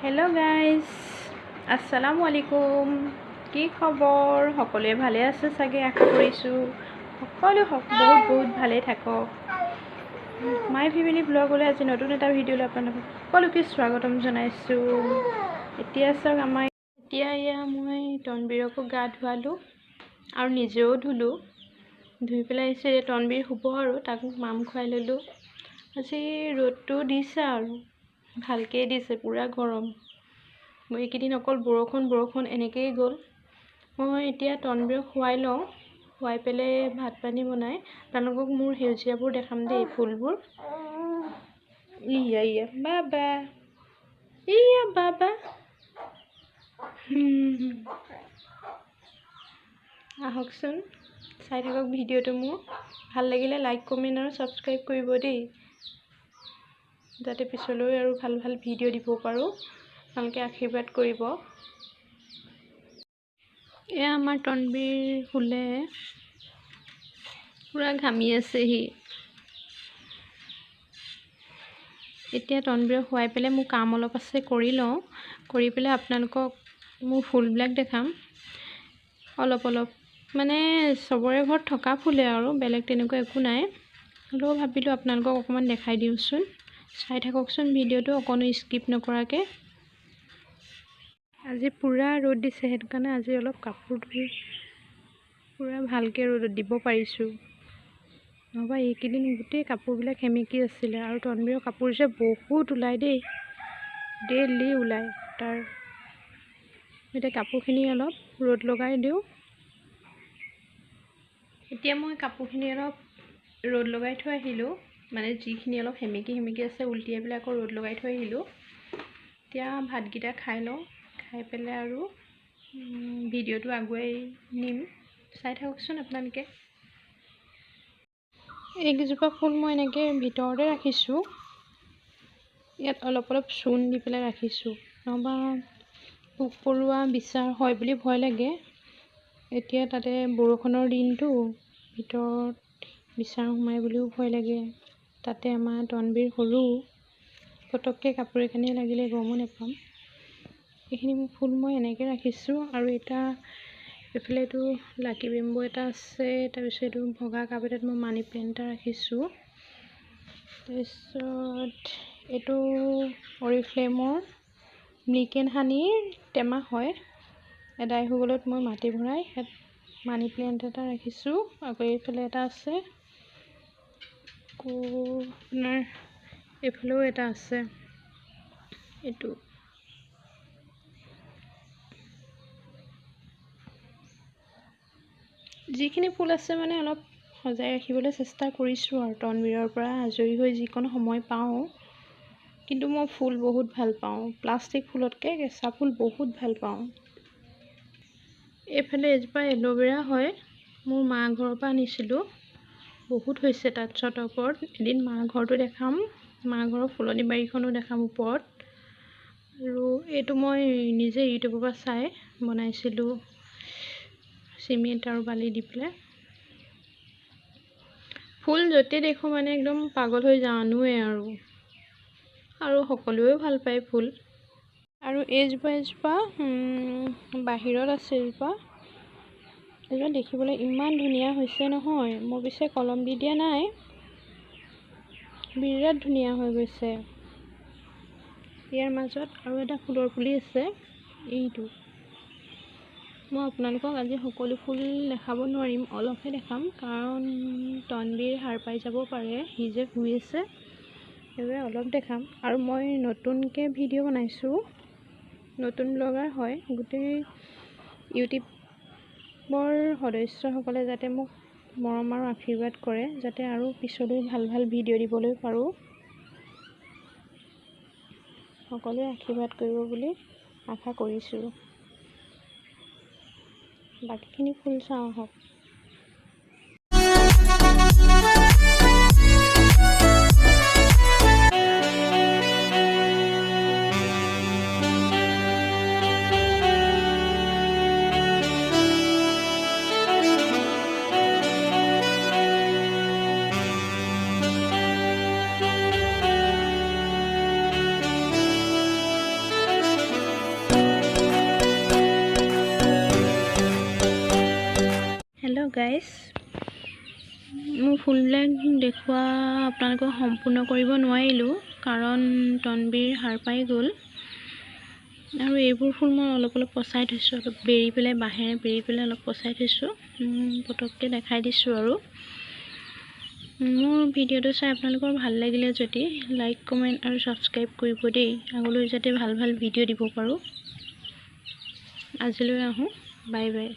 Hello' guys, আসসালামু আলাইকুম। কি খবৰ? সকলোৱে ভালে আছে চাগে, আশা কৰিছোঁ সকলো বহুত ভালেই থাকক। মাই ফেমিলি ব্লগলৈ আজি নতুন এটা ভিডিঅ'লৈ আপোনালোকক সকলোকে স্বাগতম জনাইছোঁ। এতিয়া চাওক, এয়া মই তনবীৰকো গা ধুৱালোঁ আৰু নিজেও ধুলোঁ। ধুই পেলাই আহিছোঁ, তনবীৰ শুব আৰু তাক মাম খুৱাই ল'লোঁ। আজি ৰ'দটো দিছে আৰু ভালকৈ দিছে, পূৰা গৰম। মই এইকেইদিন অকল বৰষুণ এনেকৈয়ে গ'ল। মই এতিয়া তনবীৰক শুৱাই লওঁ, শুৱাই পেলাই ভাত পানী বনাই আপোনালোকক মোৰ সেউজীয়াবোৰ দেখাম দেই, ফুলবোৰ। ইয়া বাবা আহকচোন, চাই থাকক ভিডিঅ'টো। মোৰ ভাল লাগিলে লাইক কমেণ্ট আৰু ছাবস্ক্ৰাইব কৰিব দেই, যাতে পিছলৈ আৰু ভাল ভিডিঅ' দিব পাৰোঁ। আপোনালোকে আশীৰ্বাদ কৰিব। এয়া আমাৰ তনবীৰ শুলে, পূৰা ঘামি আছে সি। এতিয়া তনবীৰক শুৱাই পেলাই মোৰ কাম অলপ আছে, কৰি লওঁ। কৰি পেলাই আপোনালোকক মোৰ ফুলবিলাক দেখাম। অলপ মানে চবৰে ঘৰত থকা ফুলে আৰু বেলেগ তেনেকুৱা একো নাই, হ'লেও ভাবিলোঁ আপোনালোকক অকণমান দেখাই দিওঁচোন। চাই থাককচোন ভিডিঅ'টো, অকণো স্কিপ নকৰাকৈ। আজি পূৰা ৰ'দ দিছে, সেইটো কাৰণে আজি অলপ কাপোৰ ধুই পূৰা ভালকৈ ৰ'দত দিব পাৰিছোঁ। নহ'বা এইকেইদিন গোটেই কাপোৰবিলাক সেমেকি আছিলে। আৰু তনবীৰৰ কাপোৰ যে বহুত ওলায় দেই, ডেইলি ওলায় তাৰ। এতিয়া কাপোৰখিনি অলপ ৰ'দ লগাই দিওঁ। এতিয়া মই কাপোৰখিনি অলপ ৰ'দ লগাই থৈ আহিলোঁ, মানে যিখিনি অলপ সেমেকি আছে উল্টিয়াই পেলাই আকৌ ৰ'দ লগাই থৈ আহিলোঁ। এতিয়া ভাতকেইটা খাই লওঁ, খাই পেলাই আৰু ভিডিঅ'টো আগুৱাই নিম। চাই থাককচোন আপোনালোকে। এইকেইজোপা ফুল মই এনেকৈ ভিতৰতে ৰাখিছোঁ, ইয়াত অলপ চূণ দি পেলাই ৰাখিছোঁ, নহ'বা পোক পৰুৱা বিচাৰ হয় বুলি ভয় লাগে। এতিয়া তাতে বৰষুণৰ দিনটো, ভিতৰত বিচাৰ সোমাই বুলিও ভয় লাগে। তাতে আমাৰ তনবীৰ সৰু, পটককৈ কাপোৰ কানি লাগিলে গমো নাপাম। এইখিনি ফুল মই এনেকৈ ৰাখিছোঁ। আৰু এটা এইফালে এইটো লাকি বেম্বো এটা আছে, তাৰপিছত এইটো ভগা কাপ এটাত মই মানি প্লেণ্ট এটা ৰাখিছোঁ। তাৰপিছত এইটো অৰিফ্লেমৰ মিল্ক এণ্ড হানিৰ টেমা হয়, এদাই হৈ গ'লত মই মাটি ভৰাই ইয়াত মানি প্লেণ্ট এটা ৰাখিছোঁ। আকৌ এইফালে এটা আছে, আকৌ আপোনাৰ এইফালেও এটা আছে। এইটো যিখিনি ফুল আছে মানে অলপ সজাই ৰাখিবলৈ চেষ্টা কৰিছোঁ আৰু তনবীৰৰ পৰা আজৰি হৈ যিকণ সময় পাওঁ। কিন্তু মই ফুল বহুত ভাল পাওঁ, প্লাষ্টিক ফুলতকৈ কেঁচা ফুল বহুত ভাল পাওঁ। এইফালে এজোপা এল'ভেৰা হয়, মোৰ মা ঘৰৰ পৰা আনিছিলোঁ। বহুত হৈছে তাত ছটৰ ওপৰত। এদিন মা ঘৰটো দেখাম, মা ঘৰৰ ফুলনি বাৰীখনো দেখাম ওপৰত। আৰু এইটো মই নিজে ইউটিউবৰ পৰা চাই বনাইছিলোঁ, চিমেণ্ট আৰু বালি দি পেলাই। ফুল য'তে দেখোঁ মানে একদম পাগল হৈ যাওঁ, আনোৱে আৰু সকলোৱেও ভাল পায় ফুল। আৰু এইজোপা বাহিৰত আছে। এইজোপা দেখিবলৈ ইমান ধুনীয়া হৈছে নহয়। মই পিছে কলম দি দিয়া নাই, বিৰাট ধুনীয়া হৈ গৈছে। ইয়াৰ মাজত আৰু এটা ফুলৰ পুলি আছে, এইটো। মই আপোনালোকক আজি সকলো ফুল দেখাব নোৱাৰিম, অলপহে দেখাম, কাৰণ তনবীৰ সাৰ পাই যাব পাৰে, সি যে শুই আছে, সেইবাবে অলপ দেখাম। আৰু মই নতুনকৈ ভিডিঅ' বনাইছোঁ, নতুন ব্লগাৰ হয়। গোটেই ইউটিউবৰ সদস্যসকলে যাতে মোক মৰম আৰু আশীৰ্বাদ কৰে, যাতে আৰু পিছলৈ ভাল ভিডিঅ' দিবলৈ পাৰোঁ। সকলোৱে আশীৰ্বাদ কৰিব বুলি আশা কৰিছোঁ। বাকীখিনি ফুল চাওঁ আহক। গাইজ। মোৰ ফুলবিলাক দেখুওৱা আপোনালোকক সম্পূৰ্ণ কৰিব নোৱাৰিলোঁ, কাৰণ তনবীৰ সাৰ পাই গ'ল। আৰু এইবোৰ ফুল মই অলপ অলপ পচাই থৈছোঁ, অলপ বেৰি পেলাই বাঁহেৰে বেৰি পেলাই অলপ পচাই থৈছোঁ। পটককৈ দেখাই দিছোঁ আৰু। মোৰ ভিডিঅ'টো চাই আপোনালোকৰ ভাল লাগিলে যদি লাইক কমেণ্ট আৰু ছাবস্ক্ৰাইব কৰিব দেই, আগলৈ যাতে ভাল ভাল ভিডিঅ' দিব পাৰোঁ। আজিলৈ আহোঁ, বাই বাই।